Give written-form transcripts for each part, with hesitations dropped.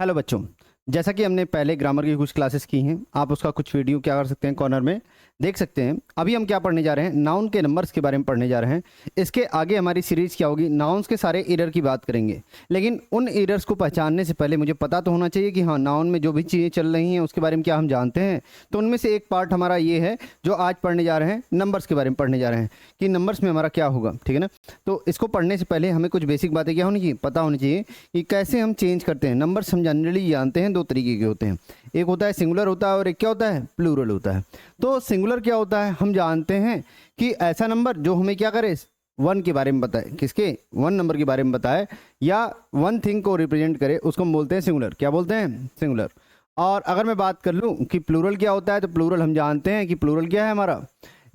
Hello बच्चों, जैसा कि हमने पहले ग्रामर की कुछ क्लासेस की हैं, आप उसका कुछ वीडियो क्या कर सकते हैं, कॉर्नर में देख सकते हैं। अभी हम क्या पढ़ने जा रहे हैं, नाउन के नंबर्स के बारे में पढ़ने जा रहे हैं। इसके आगे हमारी सीरीज़ क्या होगी, नाउन्स के सारे एरर की बात करेंगे। लेकिन उन एरर्स को पहचानने से पहले मुझे पता तो होना चाहिए कि हाँ, नाउन में जो भी चीज़ें चल रही हैं उसके बारे में क्या हम जानते हैं। तो उनमें से एक पार्ट हमारा ये है जो आज पढ़ने जा रहे हैं, नंबर्स के बारे में पढ़ने जा रहे हैं कि नंबर्स में हमारा क्या होगा, ठीक है ना। तो इसको पढ़ने से पहले हमें कुछ बेसिक बातें क्या होनी चाहिए, पता होनी चाहिए कि कैसे हम चेंज करते हैं। नंबर्स हम जनरली जानते हैं दो तरीके के होते हैं, एक होता है सिंगुलर होता है और एक क्या होता है, प्लूरल होता है। तो सिंगुलर क्या होता है, हम जानते हैं कि ऐसा नंबर जो हमें क्या करे, वन के बारे में बताए, किसके, वन नंबर के बारे में बताए या वन थिंग को रिप्रेजेंट करे, उसको हम बोलते हैं सिंगुलर। क्या बोलते हैं, सिंगुलर। और अगर मैं बात कर लूँ कि प्लूरल क्या होता है, तो प्लूरल हम जानते हैं कि प्लूरल क्या है हमारा,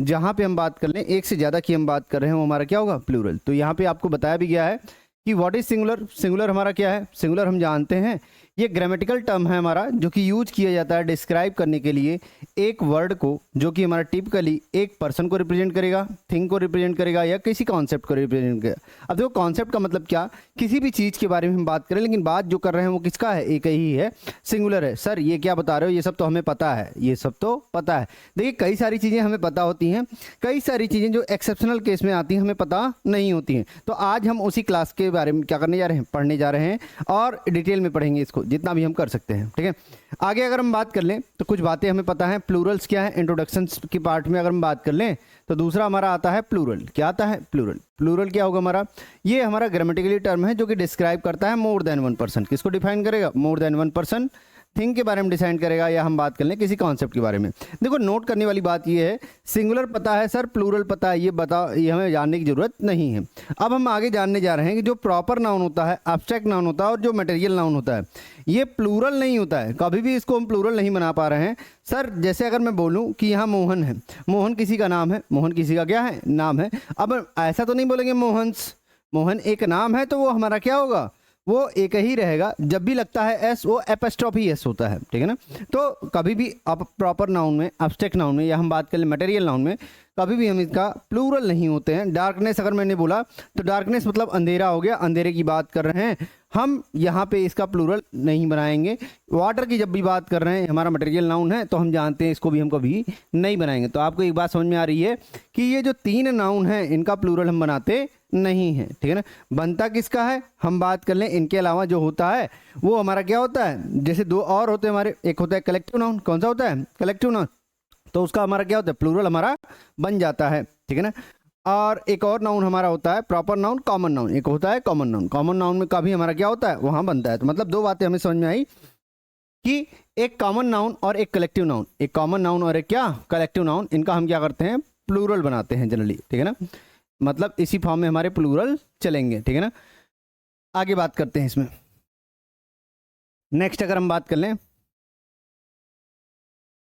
जहाँ पे हम बात कर लें एक से ज़्यादा की हम बात कर रहे हैं वो हमारा क्या होगा, प्लूरल। तो यहाँ पे आपको बताया भी गया है कि व्हाट इज सिंगुलर। सिंगुलर हमारा क्या है, सिंगुलर हम जानते हैं ये ग्रामेटिकल टर्म है हमारा, जो कि यूज किया जाता है डिस्क्राइब करने के लिए एक वर्ड को, जो कि हमारा टिपिकली एक पर्सन को रिप्रेजेंट करेगा, थिंग को रिप्रेजेंट करेगा या किसी कॉन्सेप्ट को रिप्रेजेंट करेगा। अब देखो कॉन्सेप्ट का मतलब क्या, किसी भी चीज़ के बारे में हम बात करें, लेकिन बात जो कर रहे हैं वो किसका है, एक ही है, सिंगुलर है। सर ये क्या बता रहे हो, ये सब तो हमें पता है, ये सब तो पता है। देखिए कई सारी चीज़ें हमें पता होती हैं, कई सारी चीज़ें जो एक्सेप्शनल केस में आती हैं हमें पता नहीं होती हैं। तो आज हम उसी क्लास के बारे में क्या करने जा रहे हैं, पढ़ने जा रहे हैं और डिटेल में पढ़ेंगे इसको जितना भी हम कर सकते हैं, ठीक है। आगे अगर हम बात कर लें तो कुछ बातें हमें पता है, प्लूरल्स क्या है, इंट्रोडक्शन की पार्ट में अगर हम बात कर लें तो दूसरा हमारा आता है प्लूरल। क्या आता है, प्लूरल। प्लूरल क्या होगा हमारा, ये हमारा ग्रामेटिकली टर्म है जो कि डिस्क्राइब करता है मोर देन वन पर्सन। किसको डिफाइन करेगा, more than one person, thing के बारे में डिसाइड करेगा, या हम बात कर लें किसी कॉन्सेप्ट के बारे में। देखो नोट करने वाली बात ये है, सिंगुलर पता है सर, प्लूरल पता है, ये हमें जानने की जरूरत नहीं है। अब हम आगे जानने जा रहे हैं कि जो प्रॉपर नाउन होता है, एब्स्ट्रैक्ट नाउन होता है और जो मटेरियल नाउन होता है, ये प्लूरल नहीं होता है। कभी भी इसको हम प्लूरल नहीं बना पा रहे हैं। सर जैसे अगर मैं बोलूँ कि यहाँ मोहन है, मोहन किसी का नाम है, मोहन किसी का क्या है, नाम है। अब ऐसा तो नहीं बोलेंगे मोहन्स, मोहन एक नाम है तो वो हमारा क्या होगा, वो एक ही रहेगा। जब भी लगता है एस, वो एपस्ट्रॉफी एस होता है, ठीक है ना। तो कभी भी आप प्रॉपर नाउन में, एब्स्ट्रैक्ट नाउन में या हम बात करें मटेरियल नाउन में, कभी भी हम इसका प्लूरल नहीं होते हैं। डार्कनेस अगर मैंने बोला तो डार्कनेस मतलब अंधेरा हो गया, अंधेरे की बात कर रहे हैं हम, यहाँ पे इसका प्लूरल नहीं बनाएंगे। वाटर की जब भी बात कर रहे हैं, हमारा मटेरियल नाउन है तो हम जानते हैं इसको भी हम कभी नहीं बनाएंगे। तो आपको एक बात समझ में आ रही है कि ये जो तीन नाउन हैं इनका प्लूरल हम बनाते नहीं है, ठीक है ना। बनता किसका है, हम बात कर लें इनके अलावा जो होता है वो हमारा क्या होता है, जैसे दो और होते हैं हमारे, एक होता है कलेक्टिव नाउन। कौन सा होता है, कलेक्टिव नाउन। तो उसका हमारा क्या होता है, प्लूरल हमारा बन जाता है, ठीक है ना। और एक और नाउन हमारा होता है प्रॉपर नाउन, कॉमन नाउन। एक होता है कॉमन नाउन, कॉमन नाउन में कभी हमारा क्या होता है, वहाँ बनता है। तो मतलब दो बातें हमें समझ में आई कि एक कॉमन नाउन और एक कलेक्टिव नाउन, एक कॉमन नाउन और एक क्या, कलेक्टिव नाउन, इनका हम क्या करते हैं, प्लूरल बनाते हैं जनरली, ठीक है ना। मतलब इसी फॉर्म में हमारे प्लूरल चलेंगे, ठीक है ना। आगे बात करते हैं इसमें। नेक्स्ट अगर हम बात कर लें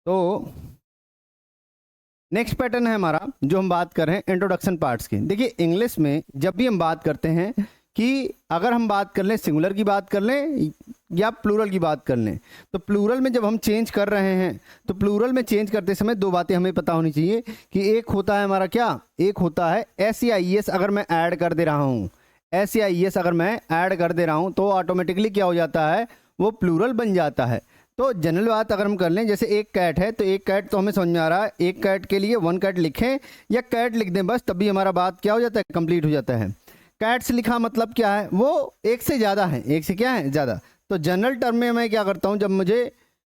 तो नेक्स्ट पैटर्न है हमारा जो हम बात कर रहे हैं इंट्रोडक्शन पार्ट्स की। देखिए इंग्लिश में जब भी हम बात करते हैं कि अगर हम बात कर लें सिंगुलर की बात कर लें या प्लूरल की बात कर लें, तो प्लूरल में जब हम चेंज कर रहे हैं तो प्लूरल में चेंज करते समय दो बातें हमें पता होनी चाहिए कि एक होता है हमारा क्या, एक होता है एस या ई एस। अगर मैं ऐड कर दे रहा हूँ, एस या ई एस अगर मैं ऐड कर दे रहा हूँ तो ऑटोमेटिकली क्या हो जाता है, वो प्लूरल बन जाता है। तो जनरल बात अगर हम कर लें, जैसे एक कैट है तो एक कैट तो हमें समझ में आ रहा है, एक कैट के लिए वन कैट लिखें या कैट लिख दें बस, तब भी हमारा बात क्या हो जाता है, कंप्लीट हो जाता है। कैट्स लिखा मतलब क्या है, वो एक से ज़्यादा है, एक से क्या है, ज़्यादा। तो जनरल टर्म में मैं क्या करता हूँ, जब मुझे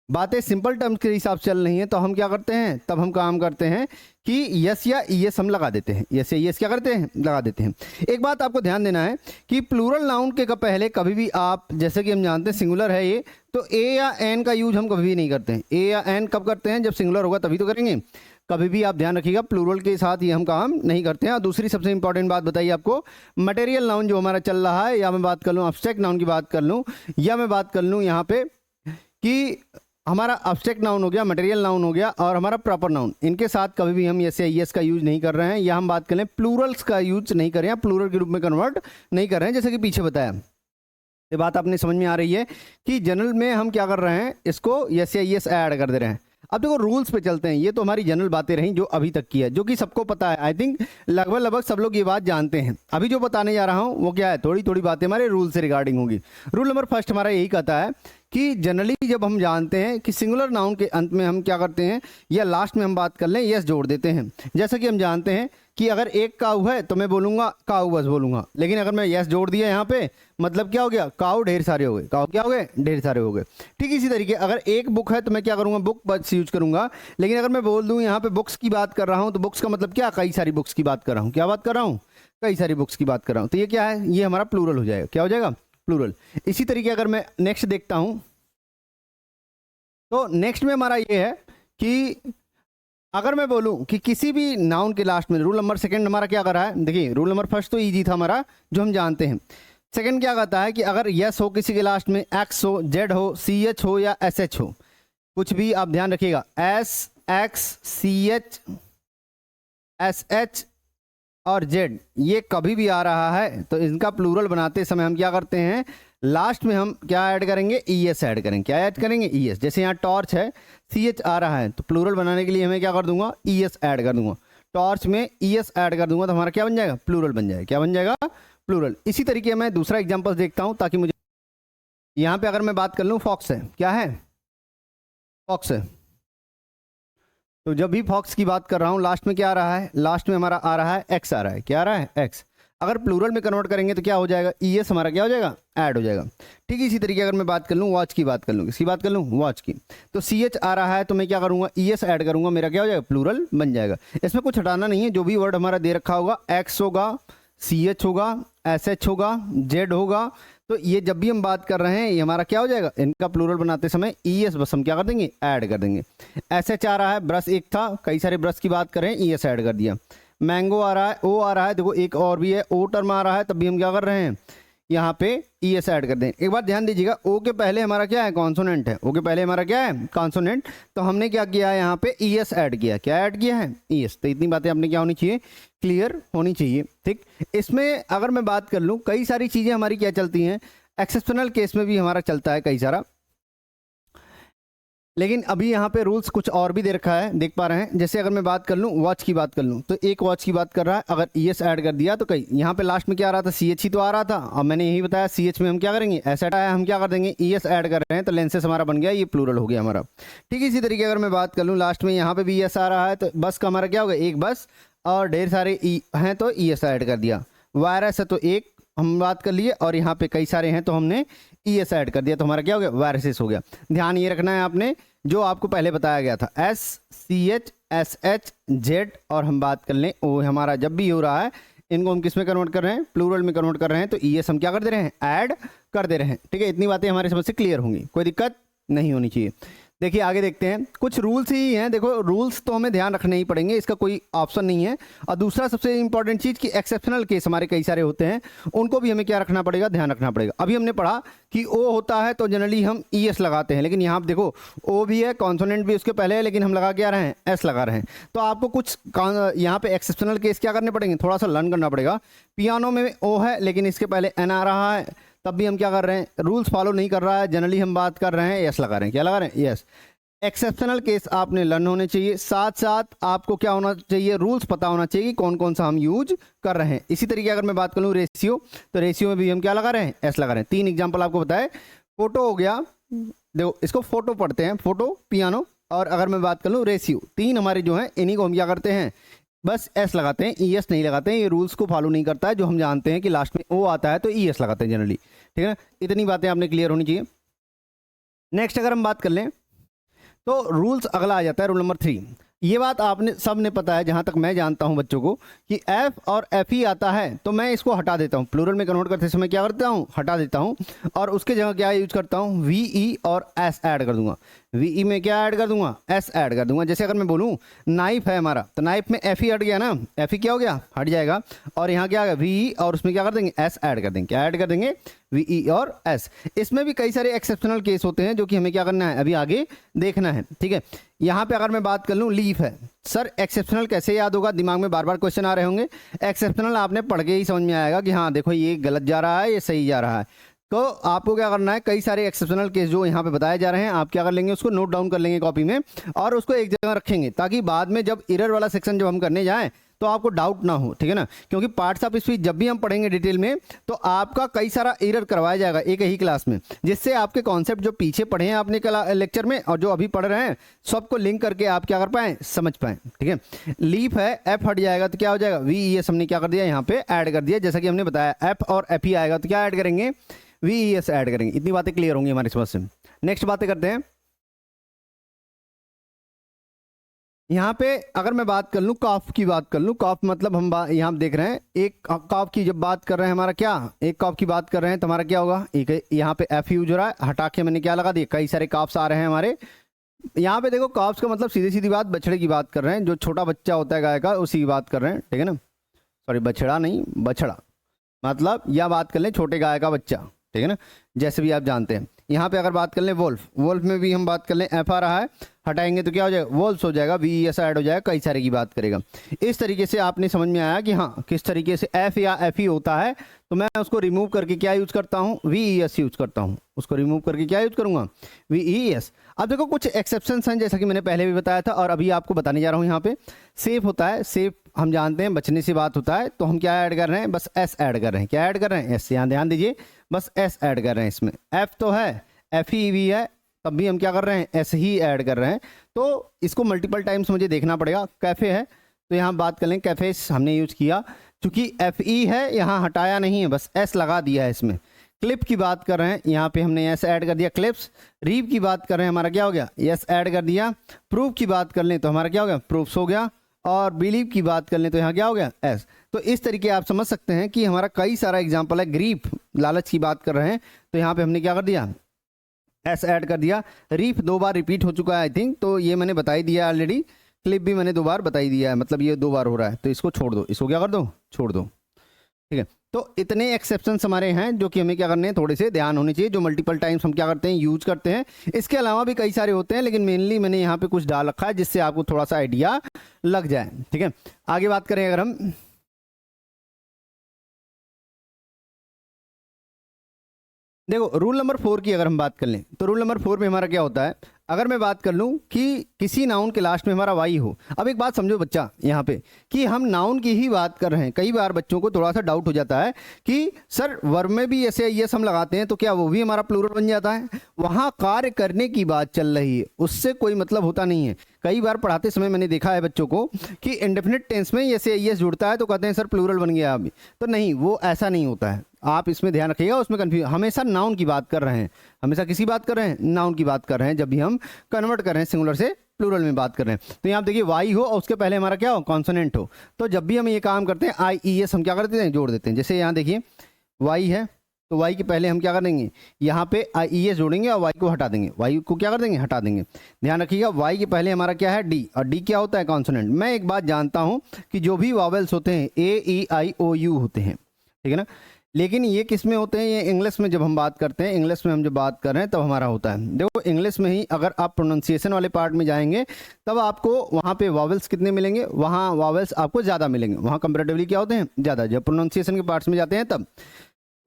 बातें सिंपल टर्म्स के हिसाब से चल रही हैं तो हम क्या करते हैं, तब हम काम करते हैं कि यस या ईएस हम लगा देते हैं, यस या ईएस क्या करते हैं, लगा देते हैं। एक बात आपको ध्यान देना है कि प्लूरल नाउन के पहले कभी भी आप, जैसे कि हम जानते हैं सिंगुलर है ये, तो ए या एन का यूज हम कभी भी नहीं करते हैं। ए या एन कब करते हैं, जब सिंगुलर होगा तभी तो करेंगे। कभी भी आप ध्यान रखिएगा प्लूरल के साथ ये हम काम नहीं करते हैं। और दूसरी सबसे इंपॉर्टेंट बात बताइए आपको, मटेरियल नाउन जो हमारा चल रहा है, या मैं बात कर लूँ एब्स्ट्रैक्ट नाउन की बात कर लूँ, या मैं बात कर लूँ यहाँ पे कि हमारा एब्स्ट्रैक्ट नाउन हो गया, मटेरियल नाउन हो गया और हमारा प्रॉपर नाउन, इनके साथ कभी भी हम यस या यस का यूज नहीं कर रहे हैं, या हम बात करें प्लूरल्स का यूज नहीं कर रहे हैं, प्लूरल के रूप में कन्वर्ट नहीं कर रहे हैं, जैसे कि पीछे बताया। ये बात आपने समझ में आ रही है कि जनरल में हम क्या कर रहे हैं, इसको यस या यस ऐड कर दे रहे हैं। अब देखो रूल्स पे चलते हैं। ये तो हमारी जनरल बातें रहीं जो अभी तक की है, जो कि सबको पता है। आई थिंक लगभग सब लोग ये बात जानते हैं। अभी जो बताने जा रहा हूँ वो क्या है, थोड़ी थोड़ी बातें हमारे रूल से रिगार्डिंग होगी। रूल नंबर फर्स्ट हमारा यही कहता है कि जनरली जब हम जानते हैं कि सिंगुलर नाउन के अंत में हम क्या करते हैं या लास्ट में हम बात कर लें यस जोड़ देते हैं। जैसा कि हम जानते हैं कि अगर एक काऊ है तो मैं बोलूँगा काऊ बस बोलूँगा, लेकिन अगर मैं यस जोड़ दिया यहाँ पे मतलब क्या हो गया, काऊ ढेर सारे हो गए। काऊ क्या हो गए, ढेर सारे हो गए। ठीक इसी तरीके अगर एक बुक है तो मैं क्या करूँगा, बुक बस यूज करूँगा। लेकिन अगर मैं बोल दूँ यहाँ पे बुक्स की बात कर रहा हूँ तो बुक्स का मतलब क्या, कई सारी बुक्स की बात कर रहा हूँ। क्या बात कर रहा हूँ, कई सारी बुक्स की बात कर रहा हूँ। तो ये क्या है, ये हमारा प्लूरल हो जाएगा। क्या हो जाएगा, प्लूरल। इसी तरीके अगर मैं नेक्स्ट देखता हूँ तो नेक्स्ट में हमारा ये है कि अगर मैं बोलूं कि किसी भी नाउन के लास्ट में, रूल नंबर सेकंड हमारा क्या कर रहा है, देखिए रूल नंबर फर्स्ट तो इजी था हमारा जो हम जानते हैं। सेकंड क्या कहता है कि अगर यस हो किसी के लास्ट में, एक्स हो, जेड हो, सी एच हो या एस एच हो, कुछ भी आप ध्यान रखिएगा, S X C H S H और जेड ये कभी भी आ रहा है तो इनका प्लूरल बनाते समय हम क्या करते हैं, लास्ट में हम क्या ऐड करेंगे, ई एस ऐड करेंगे। क्या ऐड करेंगे, ई एस। जैसे यहाँ टॉर्च है, सी एच आ रहा है तो प्लूरल बनाने के लिए हमें क्या कर दूंगा, ई एस ऐड कर दूंगा। टॉर्च में ई एस ऐड कर दूंगा तो हमारा क्या बन जाएगा, प्लूरल बन जाएगा। क्या बन जाएगा, प्लूरल। इसी तरीके मैं दूसरा एग्जाम्पल देखता हूँ ताकि मुझे यहाँ पे अगर मैं बात कर लूँ, फॉक्स है, क्या है, फॉक्स है। तो जब भी फॉक्स की बात कर रहा हूँ लास्ट में क्या आ रहा है, लास्ट में हमारा आ रहा है एक्स आ रहा है। क्या आ रहा है, एक्स। अगर प्लूरल में कन्वर्ट करेंगे तो क्या हो जाएगा, ई एस हमारा क्या हो जाएगा, ऐड हो जाएगा। ठीक है, इसी तरीके अगर मैं बात कर लूँ, वॉच की बात कर लूँ, किसकी बात कर लूँ, वॉच की, तो सी एच आ रहा है तो मैं क्या करूँगा, ई एस ऐड करूँगा, मेरा क्या हो जाएगा, प्लूरल बन जाएगा। इसमें कुछ हटाना नहीं है, जो भी वर्ड हमारा दे रखा होगा, एक्स होगा, सी एच होगा, एस एच होगा, जेड होगा, तो ये जब भी हम बात कर रहे हैं ये हमारा क्या हो जाएगा, इनका प्लूरल बनाते समय ई एस बस हम क्या कर देंगे, ऐड कर देंगे। एस एच आ रहा है, ब्रश एक था, कई सारे ब्रश की बात करें, ई एस ऐड कर दिया। मैंगो आ रहा है, ओ आ रहा है, देखो एक और भी है, ओ टर्म आ रहा है, तब भी हम क्या कर रहे हैं, यहाँ पे ई एस ऐड कर दें। एक बात ध्यान दीजिएगा, ओ के पहले हमारा क्या है, कॉन्सोनेंट है। ओ के पहले हमारा क्या है, कॉन्सोनेंट। तो हमने क्या किया है, यहाँ पे ई एस ऐड किया। क्या ऐड किया है, ई एस। तो इतनी बातें आपने क्या होनी चाहिए, क्लियर होनी चाहिए। ठीक, इसमें अगर मैं बात कर लूँ, कई सारी चीज़ें हमारी क्या चलती हैं, एक्सेप्शनल केस में भी हमारा चलता है कई सारा, लेकिन अभी यहाँ पे रूल्स कुछ और भी दे रखा है, देख पा रहे हैं। जैसे अगर मैं बात कर लूँ, वॉच की बात कर लूँ, तो एक वॉच की बात कर रहा है, अगर ई एस ऐड कर दिया तो कई, यहाँ पे लास्ट में क्या आ रहा था, सी एच ही तो आ रहा था। अब मैंने यही बताया, सी एच में हम क्या करेंगे, ऐसा आया, हम क्या कर देंगे, ई एस ऐड कर रहे हैं तो लेंसेस हमारा बन गया, ये प्लूरल हो गया हमारा। ठीक है, इसी तरीके अगर मैं बात कर लूँ, लास्ट में यहाँ पे भी ई एस आ रहा है तो बस का हमारा क्या होगा, एक बस, और ढेर सारे ई हैं तो ई एस ऐड कर दिया। वायरस है तो एक हम बात कर लिए, और यहाँ पे कई सारे हैं तो हमने ई एस ऐड कर दिया, तो हमारा क्या हो गया, वायरसेस हो गया। ध्यान ये रखना है आपने जो आपको पहले बताया गया था, S C H S H Z, और हम बात कर लें ओ, हमारा जब भी हो रहा है इनको हम किस में कन्वर्ट कर रहे हैं, प्लूरल में कन्वर्ट कर रहे हैं, तो ई एस हम क्या कर दे रहे हैं, ऐड कर दे रहे हैं। ठीक है, इतनी बातें हमारे समझ से क्लियर होंगी, कोई दिक्कत नहीं होनी चाहिए। देखिए आगे देखते हैं, कुछ रूल्स ही हैं। देखो रूल्स तो हमें ध्यान रखने ही पड़ेंगे, इसका कोई ऑप्शन नहीं है। और दूसरा सबसे इंपॉर्टेंट चीज़ कि एक्सेप्शनल केस हमारे कई सारे होते हैं, उनको भी हमें क्या रखना पड़ेगा, ध्यान रखना पड़ेगा। अभी हमने पढ़ा कि ओ होता है तो जनरली हम ई एस लगाते हैं, लेकिन यहाँ देखो ओ भी है, कॉन्सोनेंट भी उसके पहले है, लेकिन हम लगा क्या रहे हैं, एस लगा रहे हैं। तो आपको कुछ यहाँ पे एक्सेप्शनल केस क्या करने पड़ेंगे, थोड़ा सा लर्न करना पड़ेगा। पियानो में ओ है लेकिन इसके पहले एन आ रहा है, तब भी हम क्या कर रहे हैं, रूल्स फॉलो नहीं कर रहा है, जनरली हम बात कर रहे हैं, यस लगा रहे हैं। क्या लगा रहे हैं, यस। एक्सेप्शनल केस आपने लर्न होने चाहिए, साथ साथ आपको क्या होना चाहिए, रूल्स पता होना चाहिए कि कौन कौन सा हम यूज कर रहे हैं। इसी तरीके अगर मैं बात करूँ रेशियो, तो रेशियो में भी हम क्या लगा रहे हैं, एस लगा रहे हैं। 3 एग्जांपल आपको बताए, फोटो हो गया, देखो इसको फोटो पढ़ते हैं, फोटो पियानो, और अगर मैं बात कर लूँ रेशियो, 3 हमारे जो हैं इन्हीं को हम क्या करते हैं, बस एस लगाते हैं, ई एस नहीं लगाते हैं। ये रूल्स को फॉलो नहीं करता है, जो हम जानते हैं कि लास्ट में ओ आता है तो ई एस लगाते हैं जनरली। ठीक है ना, इतनी बातें आपने क्लियर होनी चाहिए। नेक्स्ट अगर हम बात कर लें तो रूल्स अगला आ जाता है, रूल नंबर 3। ये बात आपने सब ने पता है, जहाँ तक मैं जानता हूँ बच्चों को, कि एफ और एफ ही आता है तो मैं इसको हटा देता हूँ, प्लूरल में कन्वर्ट करते समय क्या करता हूँ, हटा देता हूँ, और उसके जगह क्या यूज करता हूँ, वी ई और एस ऐड कर दूंगा। वी ई में क्या ऐड कर दूंगा, एस ऐड कर दूंगा। जैसे अगर मैं बोलूँ नाइफ है हमारा, तो नाइफ में एफ ही हट गया ना, एफ ही क्या हो गया, हट जाएगा, और यहाँ क्या आ गया, वी ई, और उसमें क्या कर देंगे, एस ऐड कर देंगे। क्या ऐड कर देंगे, वी ई और एस। इसमें भी कई सारे एक्सेप्शनल केस होते हैं जो कि हमें क्या करना है, अभी आगे देखना है। ठीक है, यहाँ पे अगर मैं बात कर लूँ लीफ है, सर एक्सेप्शनल कैसे याद होगा, दिमाग में बार बार क्वेश्चन आ रहे होंगे। एक्सेप्शनल आपने पढ़ के ही समझ में आएगा कि हाँ देखो ये गलत जा रहा है, ये सही जा रहा है। तो आपको क्या करना है, कई सारे एक्सेप्शनल केस जो यहाँ पे बताए जा रहे हैं आप क्या कर लेंगे, उसको नोट डाउन कर लेंगे कॉपी में और उसको एक जगह रखेंगे, ताकि बाद में जब एरर वाला सेक्शन जब हम करने जाएं तो आपको डाउट ना हो, ठीक है ना। क्योंकि पार्ट्स ऑफ स्पीच जब भी हम पढ़ेंगे डिटेल में तो आपका कई सारा एरर करवाया जाएगा एक ही क्लास में, जिससे आपके कॉन्सेप्ट जो पीछे पढ़े हैं आपने लेक्चर में और जो अभी पढ़ रहे हैं सबको लिंक करके आप क्या कर पाएँ, समझ पाएँ, ठीक है। लीफ है, एफ हट जाएगा तो क्या हो जाएगा, वी ई एस हमने क्या कर दिया यहाँ पे ऐड कर दिया, जैसा कि हमने बताया एफ और एफ ही आएगा तो क्या ऐड करेंगे, वी ई एस ऐड करेंगे। इतनी बातें क्लियर होंगी हमारी समझ से। नेक्स्ट बातें करते हैं। यहाँ पे अगर मैं बात कर लूँ कॉफ की, बात कर लूँ कॉफ मतलब हम यहाँ देख रहे हैं एक कॉफ की जब बात कर रहे हैं हमारा क्या, एक कॉफ की बात कर रहे हैं तो हमारा क्या होगा, एक यहाँ पे एफ यूज हो रहा है, हटा के मैंने क्या लगा दिया, कई सारे कॉफ्स आ रहे हैं हमारे यहाँ पे। देखो कॉफ्स का मतलब सीधी सीधी बात बछड़े की बात कर रहे हैं, जो छोटा बच्चा होता है गाय का उसी की बात कर रहे हैं, ठीक है ना। सॉरी बछड़ा नहीं, बछड़ा मतलब या बात कर लें छोटे गाय का बच्चा, ठीक है ना, जैसे भी आप जानते हैं। यहाँ पे अगर बात कर लें वोल्फ, वोल्फ में भी हम बात कर लें एफ आ रहा है, हटाएंगे तो क्या हो जाएगा, वोल्फ्स हो जाएगा, वी एस ऐड हो जाएगा, कई सारे की बात करेगा। इस तरीके से आपने समझ में आया कि हाँ किस तरीके से एफ या एफ ही होता है, तो मैं उसको रिमूव करके क्या यूज करता हूँ, वी ई एस यूज करता हूँ, उसको रिमूव करके क्या यूज करूँगा, वी ई एस। अब देखो कुछ एक्सेप्शंस हैं जैसा कि मैंने पहले भी बताया था और अभी आपको बताने जा रहा हूँ। यहाँ पे सेफ होता है, सेफ हम जानते हैं बचने से बात होता है, तो हम क्या ऐड कर रहे हैं, बस एस ऐड कर रहे हैं, क्या ऐड कर रहे हैं, एस, यहाँ ध्यान दीजिए, बस एस ऐड कर रहे हैं इसमें। एफ तो है, एफ ही वी है, तब भी हम क्या कर रहे हैं, एस ही ऐड कर रहे हैं। तो इसको मल्टीपल टाइम्स मुझे देखना पड़ेगा। कैफे है तो यहाँ बात कर लें, कैफे हमने यूज किया, चूंकि एफ ई है यहाँ हटाया नहीं है, बस एस लगा दिया है इसमें। क्लिप की बात कर रहे हैं, यहाँ पे हमने एस ऐड कर दिया, क्लिप्स। रीव की बात कर रहे हैं, हमारा क्या हो गया, एस ऐड कर दिया। प्रूफ की बात कर लें तो हमारा क्या हो गया, प्रूफ्स हो गया। और बिलीव की बात कर लें तो यहाँ क्या हो गया, एस। तो इस तरीके आप समझ सकते हैं कि हमारा कई सारा एग्जाम्पल है। ग्रीफ लालच की बात कर रहे हैं तो यहाँ पे हमने क्या कर दिया, एस ऐड कर दिया। रीफ 2 बार रिपीट हो चुका है आई थिंक, तो ये मैंने बताई दिया ऑलरेडी। क्लिप भी मैंने 2 बार बताई दिया है, मतलब ये 2 बार हो रहा है, तो इसको छोड़ दो, इसको क्या कर दो, छोड़ दो, ठीक है। तो इतने एक्सेप्शंस हमारे हैं जो कि हमें क्या करने हैं, थोड़े से ध्यान होने चाहिए, जो मल्टीपल टाइम्स हम क्या करते हैं, यूज करते हैं। इसके अलावा भी कई सारे होते हैं, लेकिन मेनली मैंने यहाँ पे कुछ डाल रखा है जिससे आपको थोड़ा सा आइडिया लग जाए, ठीक है। आगे बात करें अगर हम, देखो रूल नंबर 4 की अगर हम बात कर लें तो रूल नंबर 4 में हमारा क्या होता है, अगर मैं बात कर लूं कि किसी नाउन के लास्ट में हमारा वाई हो। अब एक बात समझो बच्चा यहाँ पे कि हम नाउन की ही बात कर रहे हैं। कई बार बच्चों को थोड़ा सा डाउट हो जाता है कि सर वर्ब में भी ऐसे यस हम लगाते हैं तो क्या वो भी हमारा प्लूरल बन जाता है। वहाँ कार्य करने की बात चल रही है, उससे कोई मतलब होता नहीं है। कई बार पढ़ाते समय मैंने देखा है बच्चों को कि इंडेफिनिट टेंस में ऐसे यस जुड़ता है तो कहते हैं सर प्लूरल बन गया अभी, तो नहीं, वो ऐसा नहीं होता है। आप इसमें ध्यान रखिएगा, उसमें कन्फ्यूज, हमेशा नाउन की बात कर रहे हैं, हमेशा किसी बात कर रहे हैं, नाउन की बात कर रहे हैं। जब भी हम कन्वर्ट कर रहे हैं सिंगुलर से प्लूरल में बात कर रहे हैं, तो यहाँ देखिए वाई हो और उसके पहले हमारा क्या हो, कॉन्सोनेंट हो, तो जब भी हम ये काम करते हैं आई ई एस हम क्या कर देते हैं, जोड़ देते हैं। जैसे यहाँ देखिए वाई है तो वाई के पहले हम क्या कर देंगे, यहाँ पे आई ई एस जोड़ेंगे और वाई को हटा देंगे, वाई को क्या कर देंगे, हटा देंगे। ध्यान रखिएगा वाई के पहले हमारा क्या है, डी, और डी क्या होता है, कॉन्सोनेंट। मैं एक बात जानता हूँ कि जो भी वॉवेल्स होते हैं ए ई आई ओ यू होते हैं, ठीक है ना, लेकिन ये किस में होते हैं, ये इंग्लिश में जब हम बात करते हैं, इंग्लिश में हम जब बात कर रहे हैं तब हमारा होता है। देखो इंग्लिश में ही अगर आप प्रोनाउंसिएशन वाले पार्ट में जाएंगे तब आपको वहाँ पे वॉवेल्स कितने मिलेंगे, वहाँ वॉवेल्स आपको ज़्यादा मिलेंगे, वहाँ कंपैरेटिवली क्या होते हैं, ज़्यादा। जब प्रोनाउंसिएशन के पार्ट्स में जाते हैं तब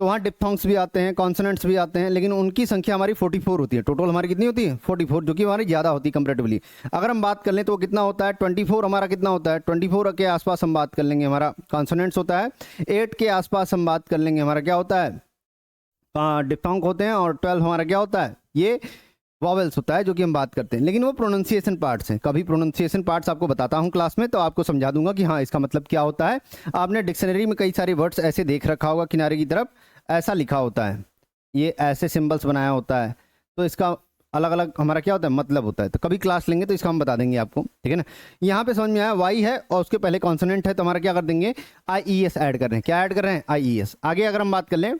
तो वहाँ डिप्थोंग्स भी आते हैं, कॉन्सोनेंट्स भी आते हैं, लेकिन उनकी संख्या हमारी 44 होती है। टोटल हमारी कितनी होती है, 44, जो कि हमारी ज़्यादा होती है कंपैरेटिवली। अगर हम बात कर लें तो वो कितना होता है, 24 हमारा कितना होता है, 24 के आसपास हम बात कर लेंगे, हमारा कॉन्सोनेंट्स होता है। 8 के आसपास हम बात कर लेंगे, हमारा क्या होता है, डिप्थोंग होते हैं। और 12 हमारा क्या होता है, ये वॉवेल्स होता है जो कि हम बात करते हैं, लेकिन वो प्रोनाउंसिएशन पार्ट्स हैं। कभी प्रोनाउंसिएशन पार्ट्स आपको बताता हूँ क्लास में, तो आपको समझा दूंगा कि हाँ इसका मतलब क्या होता है। आपने डिक्शनरी में कई सारे वर्ड्स ऐसे देख रखा होगा, किनारे की तरफ ऐसा लिखा होता है, ये ऐसे सिंबल्स बनाया होता है, तो इसका अलग अलग हमारा क्या होता है, मतलब होता है। तो कभी क्लास लेंगे तो इसका हम बता देंगे आपको, ठीक है ना। यहाँ पे समझ में आया, वाई है और उसके पहले कॉन्सोनेंट है तो हमारा क्या कर देंगे, आई ई एस ऐड कर रहे हैं। क्या ऐड कर रहे हैं, आई ई एस। आगे अगर हम बात कर लें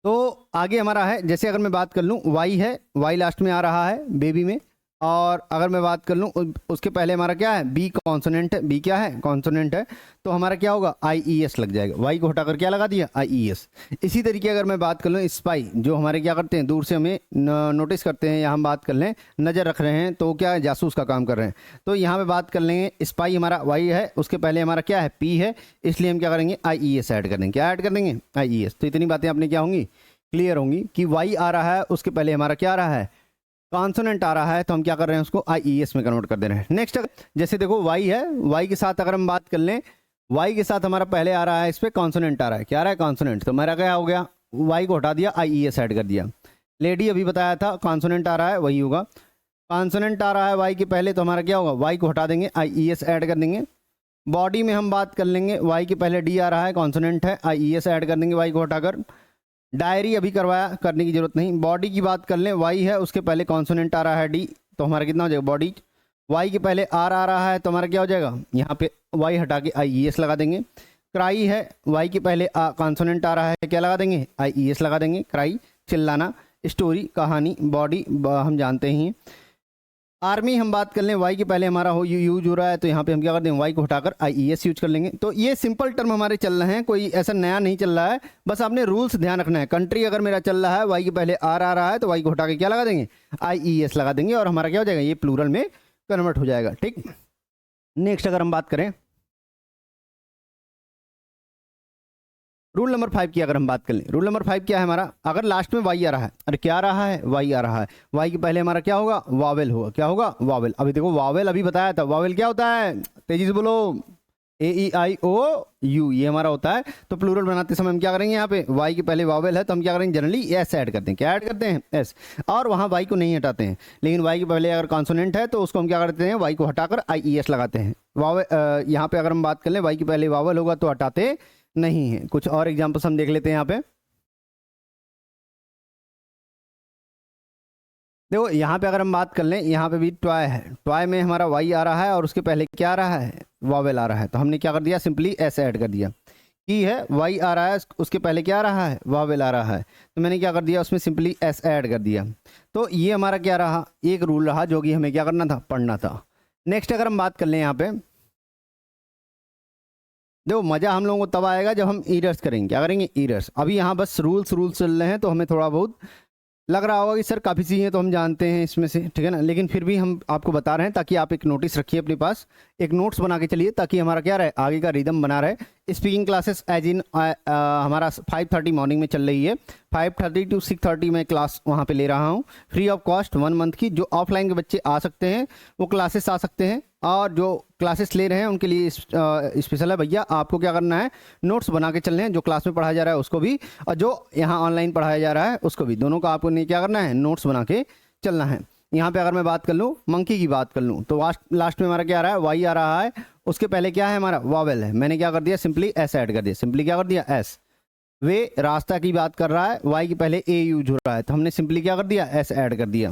तो आगे हमारा है, जैसे अगर मैं बात कर लूँ वाई है, वाई लास्ट में आ रहा है बेबी में, और अगर मैं बात कर लूँ उसके पहले हमारा क्या है, बी कॉन्सोनेंट है, बी क्या है, कॉन्सोनेंट है, तो हमारा क्या होगा, आई ई एस लग जाएगा, वाई को हटाकर क्या लगा दिया, आई ई एस। इसी तरीके अगर मैं बात कर लूँ स्पाई, जो हमारे क्या करते हैं, दूर से हमें नोटिस करते हैं, या हम बात कर लें नज़र रख रहे हैं, तो क्या है, जासूस का काम कर रहे हैं, तो यहाँ पे बात कर लेंगे स्पाई हमारा वाई है, उसके पहले हमारा क्या है, पी है, इसलिए हम क्या करेंगे, आई ई एस ऐड कर देंगे, क्या ऐड कर देंगे, आई ई एस। तो इतनी बातें आपने क्या होंगी, क्लियर होंगी कि वाई आ रहा है, उसके पहले हमारा क्या आ रहा है, कॉन्सोनेंट आ रहा है, तो हम क्या कर रहे हैं, उसको आई ई एस में कन्वर्ट कर दे रहे हैं। नेक्स्ट जैसे देखो वाई है, वाई के साथ अगर हम बात कर लें, वाई के साथ हमारा पहले आ रहा है, इस पर कॉन्सोनेंट आ रहा है, क्या आ रहा है, कॉन्सोनेंट, तो मेरा क्या हो गया, वाई को हटा दिया, आई ई एस ऐड कर दिया। लेडी अभी बताया था कॉन्सोनेंट आ रहा है, वही होगा, कॉन्सोनेंट आ रहा है वाई के पहले, तो हमारा क्या होगा, वाई को हटा देंगे, आई ई एस ऐड कर देंगे। बॉडी में हम बात कर लेंगे, वाई के पहले डी आ रहा है, कॉन्सोनेंट है, आई ई एस ऐड कर देंगे वाई को हटाकर। डायरी अभी करवाया, करने की जरूरत नहीं। बॉडी की बात कर लें, वाई है, उसके पहले कॉन्सोनेंट आ रहा है डी, तो हमारा कितना हो जाएगा, बॉडी। वाई के पहले आर आ रहा है, तो हमारा क्या हो जाएगा, यहाँ पे वाई हटा के आई ई एस लगा देंगे। क्राई है, वाई के पहले कॉन्सोनेंट आ रहा है, क्या लगा देंगे, आई ई एस लगा देंगे, क्राई चिल्लाना। स्टोरी कहानी, बॉडी हम जानते ही हैं। आर्मी हम बात कर लें, वाई के पहले हमारा हो यूज हो रहा है, तो यहाँ पे हम क्या कर देंगे, वाई को हटाकर आई ई एस यूज कर लेंगे। तो ये सिंपल टर्म हमारे चल रहे हैं, कोई ऐसा नया नहीं चल रहा है, बस आपने रूल्स ध्यान रखना है। कंट्री अगर मेरा चल रहा है, वाई के पहले आर आ रहा है, तो वाई को हटा के क्या लगा देंगे, आई ई एस लगा देंगे, और हमारा क्या हो जाएगा, ये प्लूरल में कन्वर्ट हो जाएगा। ठीक, नेक्स्ट अगर हम बात करें रूल नंबर 5 की, अगर हम बात कर लें, रूल नंबर 5 क्या है हमारा, अगर लास्ट में वाई आ रहा है, अरे क्या आ रहा है, वाई आ रहा है, वाई के पहले हमारा क्या होगा, वावेल होगा, क्या होगा, वावेल। अभी देखो वावेल अभी बताया था, वावेल क्या होता है, तेजी से बोलो, ए ई आई ओ यू, ये हमारा होता है। तो प्लूरल बनाते समय हम क्या करेंगे, यहाँ पे वाई के पहले वावेल है, तो हम क्या करेंगे, जनरली एस ऐड करते हैं, क्या ऐड करते हैं, एस, और वहाँ वाई को नहीं हटाते हैं। लेकिन वाई के पहले अगर कॉन्सोनेंट है, तो उसको हम क्या करते हैं, वाई को हटाकर आई ई एस लगाते हैं। वावे यहाँ पे अगर हम बात कर लें, वाई के पहले वावेल होगा तो हटाते नहीं है। कुछ और एग्जाम्पल्स हम देख लेते हैं यहाँ पे। देखो यहाँ पे अगर हम बात कर लें, यहाँ पे भी टॉय है, टॉय में हमारा वाई आ रहा है, और उसके पहले क्या आ रहा है, वावेल आ रहा है, तो हमने क्या कर दिया, सिंपली एस ऐड कर दिया। की है, वाई आ रहा है, उसके पहले क्या आ रहा है, वावेल आ रहा है, तो मैंने क्या कर दिया, उसमें सिंपली एस ऐड कर दिया। तो ये हमारा क्या रहा, एक रूल रहा, जो कि हमें क्या करना था, पढ़ना था। नेक्स्ट अगर हम बात कर लें यहाँ पे, देखो मज़ा हम लोगों को तब आएगा जब हम ईरर्स करेंगे, क्या करेंगे, ईरर्स। अभी यहाँ बस रूल्स चल रहे हैं, तो हमें थोड़ा बहुत लग रहा होगा कि सर काफ़ी चीज़ें तो हम जानते हैं इसमें से, ठीक है ना, लेकिन फिर भी हम आपको बता रहे हैं, ताकि आप एक नोटिस रखिए अपने पास, एक नोट्स बना के चलिए, ताकि हमारा क्या रहे, आगे का रिदम बना रहे। स्पीकिंग क्लासेस एज इन हमारा 5:30 मॉर्निंग में चल रही है, 5:30 to 6:30 में क्लास वहाँ पे ले रहा हूँ, फ्री ऑफ कॉस्ट 1 मंथ की। जो ऑफलाइन के बच्चे आ सकते हैं वो क्लासेस आ सकते हैं, और जो क्लासेस ले रहे हैं उनके लिए स्पेशल है, भैया आपको क्या करना है, नोट्स बना के चलने हैं, जो क्लास में पढ़ाया जा रहा है उसको भी, और जो यहाँ ऑनलाइन पढ़ाया जा रहा है उसको भी, दोनों का आपको नहीं क्या करना है, नोट्स बना के चलना है। यहाँ पे अगर मैं बात कर लूँ, मंकी की बात कर लूँ, तो लास्ट में हमारा क्या आ रहा है, वाई आ रहा है, उसके पहले क्या है हमारा, वावेल है, मैंने क्या कर दिया, सिंपली एस ऐड कर दिया, सिंपली क्या कर दिया, एस। वे रास्ता की बात कर रहा है, वाई के पहले ए यूज हो रहा है, तो हमने सिंपली क्या कर दिया, एस ऐड कर दिया।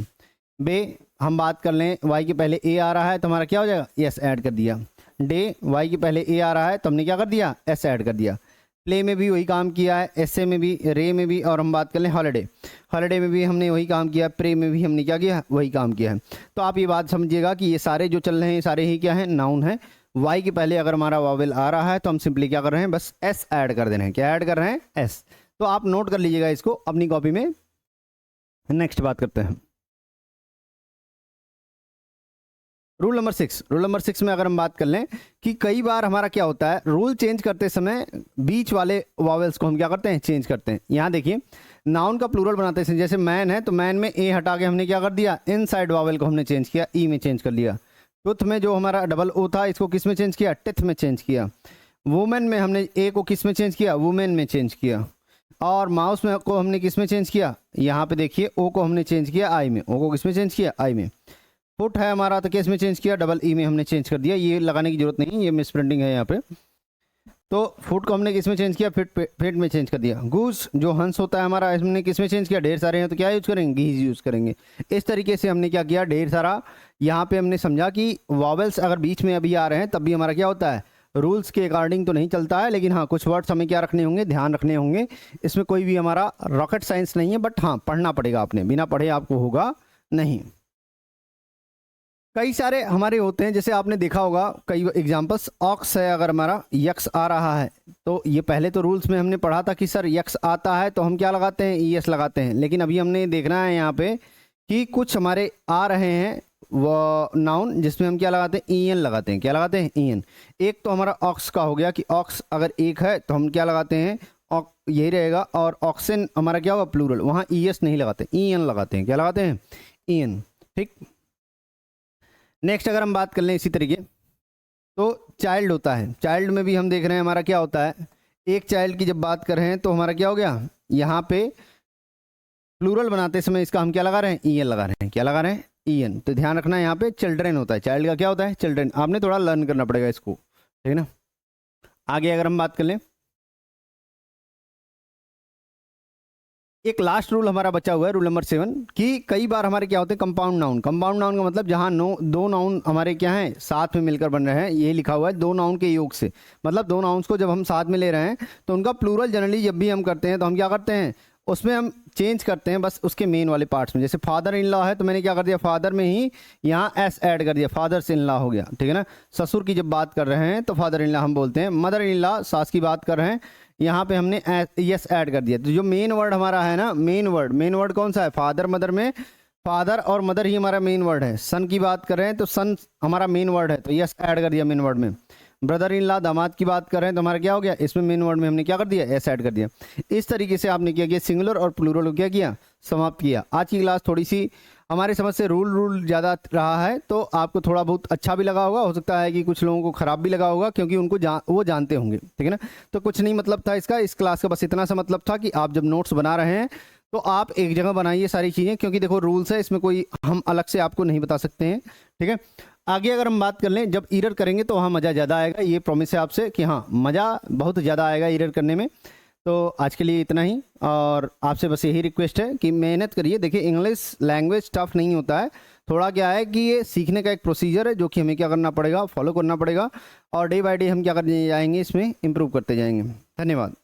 बे हम बात कर लें, वाई के पहले ए आ रहा है, तो हमारा क्या हो जाएगा, एस ऐड कर दिया। डे वाई के पहले ए आ रहा है, तो हमने क्या कर दिया, एस ऐड कर दिया। प्ले में भी वही काम किया है, एसए में भी, रे में भी, और हम बात कर लें हॉलीडे, हॉलीडे में भी हमने वही काम किया, प्रे में भी हमने क्या किया, वही काम किया है। तो आप ये बात समझिएगा कि ये सारे जो चल रहे हैं, सारे ही क्या हैं, नाउन है। वाई के पहले अगर हमारा वावेल आ रहा है, तो हम सिंपली क्या कर रहे हैं, बस एस ऐड कर दे रहे हैं, क्या ऐड कर रहे हैं, एस। तो आप नोट कर लीजिएगा इसको अपनी कॉपी में। नेक्स्ट बात करते हैं रूल नंबर 6। रूल नंबर 6 में अगर हम बात कर लें कि कई बार हमारा क्या होता है, रूल चेंज करते समय बीच वाले वावेल्स को हम क्या करते हैं, चेंज करते हैं। यहाँ देखिए, नाउन का प्लूरल बनाते हैं, जैसे मैन है, तो मैन में ए हटा के हमने क्या कर दिया, इनसाइड वावेल को हमने चेंज किया, ई में चेंज कर लिया। टुथ में जो हमारा डबल ओ था, इसको किस में चेंज किया, टिथ में चेंज किया। वुमेन में हमने ए को किस में चेंज किया, वुमेन में चेंज किया। और माउस में को हमने किस में चेंज किया, यहाँ पे देखिए ओ को हमने चेंज किया आई में, ओ को किस में चेंज किया, आई में। फुट है हमारा, तो किस में चेंज किया, डबल ई में हमने चेंज कर दिया, ये लगाने की जरूरत नहीं, ये मिस प्रिंटिंग है यहाँ पे। तो फुट को हमने किस में चेंज किया, फिट में चेंज कर दिया। गूस जो हंस होता है हमारा, इसमें किस में चेंज किया, ढेर सारे हैं तो क्या यूज करेंगे, गीज यूज करेंगे। इस तरीके से हमने क्या किया, ढेर सारा। यहाँ पे हमने समझा कि वॉवेल्स अगर बीच में अभी आ रहे हैं, तब भी हमारा क्या होता है, रूल्स के अकॉर्डिंग तो नहीं चलता है, लेकिन हाँ कुछ वर्ड्स हमें क्या रखने होंगे, ध्यान रखने होंगे। इसमें कोई भी हमारा रॉकेट साइंस नहीं है, बट हाँ पढ़ना पड़ेगा, आपने बिना पढ़े आपको होगा नहीं। कई सारे हमारे होते हैं, जैसे आपने देखा होगा कई एग्जांपल्स, ऑक्स है, अगर हमारा यक्स आ रहा है तो ये पहले तो रूल्स में हमने पढ़ा था कि सर यक्स आता है तो हम क्या लगाते हैं, ईएस लगाते हैं। लेकिन अभी हमने देखना है यहाँ पे कि कुछ हमारे आ रहे हैं वो नाउन जिसमें हम क्या लगाते हैं, ईएन लगाते हैं। क्या लगाते हैं, ईएन। एक तो हमारा ऑक्स का हो गया कि ऑक्स अगर एक है तो हम क्या लगाते हैं, यही रहेगा। और ऑक्सन हमारा क्या होगा, प्लूरल, वहाँ ईएस नहीं लगाते, ईएन लगाते हैं। क्या लगाते हैं, ईएन। ठीक। नेक्स्ट अगर हम बात कर लें इसी तरीके, तो चाइल्ड होता है। चाइल्ड में भी हम देख रहे हैं हमारा क्या होता है, एक चाइल्ड की जब बात कर रहे हैं तो हमारा क्या हो गया, यहाँ पे प्लूरल बनाते समय इसका हम क्या लगा रहे हैं, ईएन लगा रहे हैं। क्या लगा रहे हैं, ईएन। तो ध्यान रखना यहाँ पे चिल्ड्रेन होता है, चाइल्ड का क्या होता है, चिल्ड्रेन। आपने थोड़ा लर्न करना पड़ेगा इसको, ठीक है ना। आगे अगर हम बात कर लें, एक लास्ट रूल हमारा बचा हुआ है, रूल नंबर 7, कि कई बार हमारे क्या होते हैं, कंपाउंड नाउन। कंपाउंड नाउन का मतलब जहाँ दो नाउन हमारे क्या हैं, साथ में मिलकर बन रहे हैं। ये लिखा हुआ है दो नाउन के योग से, मतलब दो नाउन्स को जब हम साथ में ले रहे हैं तो उनका प्लूरल जनरली जब भी हम करते हैं तो हम क्या करते हैं, उसमें हम चेंज करते हैं बस उसके मेन वाले पार्ट्स में। जैसे फादर इन लॉ है तो मैंने क्या कर दिया, फादर में ही यहाँ एस ऐड कर दिया, फादर्स इन लॉ हो गया, ठीक है ना। ससुर की जब बात कर रहे हैं तो फादर इन लॉ हम बोलते हैं। मदर इन लॉ, सास की बात कर रहे हैं, यहाँ पे हमने यस ऐड कर दिया। तो जो मेन वर्ड हमारा है ना, मेन वर्ड कौन सा है, फादर मदर में फादर और मदर ही हमारा मेन वर्ड है। सन की बात कर रहे हैं तो सन हमारा मेन वर्ड है, तो यस ऐड कर दिया मेन वर्ड में। ब्रदर इन लॉ, दामाद की बात कर रहे हैं तो हमारा क्या हो गया, इसमें मेन वर्ड में हमने क्या कर दिया, एस ऐड कर दिया। इस तरीके से आपने क्या किया, सिंगुलर और प्लूरल को क्या किया, समाप्त किया। आज की क्लास थोड़ी सी हमारी समझ से रूल ज़्यादा रहा है तो आपको थोड़ा बहुत अच्छा भी लगा होगा, हो सकता है कि कुछ लोगों को ख़राब भी लगा होगा, क्योंकि उनको वो जानते होंगे, ठीक है ना। तो कुछ नहीं मतलब था इसका, इस क्लास का बस इतना सा मतलब था कि आप जब नोट्स बना रहे हैं तो आप एक जगह बनाइए सारी चीज़ें, क्योंकि देखो रूल्स है, इसमें कोई हम अलग से आपको नहीं बता सकते हैं, ठीक है। आगे अगर हम बात कर लें, जब इरर करेंगे तो वहाँ मज़ा ज़्यादा आएगा, ये प्रॉमिस है आपसे कि हाँ मज़ा बहुत ज़्यादा आएगा इरर करने में। तो आज के लिए इतना ही, और आपसे बस यही रिक्वेस्ट है कि मेहनत करिए। देखिए इंग्लिश लैंग्वेज टफ नहीं होता है, थोड़ा क्या है कि ये सीखने का एक प्रोसीजर है जो कि हमें क्या करना पड़ेगा, फॉलो करना पड़ेगा, और डे बाय डे हम क्या करने जाएंगे, इसमें इम्प्रूव करते जाएंगे। धन्यवाद।